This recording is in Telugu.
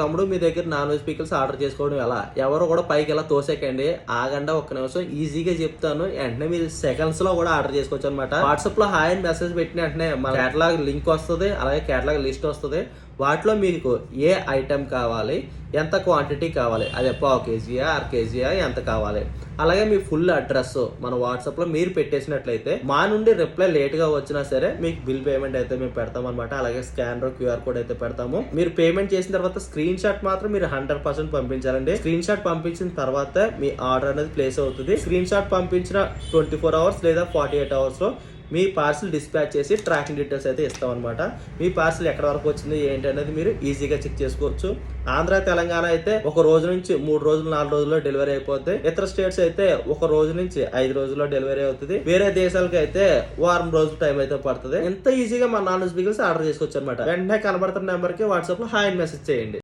తమ్ముడు మీ దగ్గర నాన్ వెజ్ పికిల్స్ ఆర్డర్ చేసుకోవడం ఎలా? ఎవరు కూడా పైకి ఎలా తోసేకండి, ఆగండి ఒక్క నిమిషం, ఈజీగా చెప్తాను. వెంటనే మీరు సెకండ్స్ లో కూడా ఆర్డర్ చేసుకోవచ్చు అనమాట. వాట్సాప్ లో హాయ్ అని మెసేజ్ పెట్టిన వెంటనే మన కేటలాగ్ లింక్ వస్తుంది, అలాగే కేటలాగ్ లిస్ట్ వస్తుంది. వాటిలో మీకు ఏ ఐటెం కావాలి, ఎంత క్వాంటిటీ కావాలి, అదే పావు కేజీయా, అర కేజీయా, ఎంత కావాలి, అలాగే మీ ఫుల్ అడ్రస్ మన వాట్సాప్ లో మీరు పెట్టేసినట్లయితే మా నుండి రిప్లై లేట్ గా వచ్చినా సరే మీకు బిల్ పేమెంట్ అయితే మేము పెడతాం అనమాట. అలాగే స్కానర్ QR కోడ్ అయితే పెడతాము. మీరు పేమెంట్ చేసిన తర్వాత స్క్రీన్ షాట్ మాత్రం మీరు 100% పంపించాలండి. స్క్రీన్ షాట్ పంపించిన తర్వాత మీ ఆర్డర్ అనేది ప్లేస్ అవుతుంది. స్క్రీన్ షాట్ పంపించిన 24 అవర్స్ లేదా 48 అవర్స్ లో మీ పార్సిల్ డిస్పాచ్ చేసి ట్రాకింగ్ డీటెయిల్స్ అయితే ఇస్తాం అనమాట. మీ పార్సిల్ ఎక్కడ వరకు వచ్చింది ఏంటి అనేది మీరు ఈజీగా చెక్ చేసుకోవచ్చు. ఆంధ్ర తెలంగాణ అయితే ఒక రోజు నుంచి 3 రోజులు 4 రోజుల్లో డెలివరీ అయిపోతాయి. ఇతర స్టేట్స్ అయితే ఒక రోజు నుంచి 5 రోజుల్లో డెలివరీ అవుతుంది. వేరే దేశాలకు అయితే వారం రోజులు టైం అయితే పడుతుంది. ఎంత ఈజీగా మన నాన్ వెజ్ పికిల్స్ ఆర్డర్ చేసుకోవచ్చు అనమాట. వెంటనే కనబడుతున్న నెంబర్ కి వాట్సాప్ లో హాయ్ మెసేజ్ చేయండి.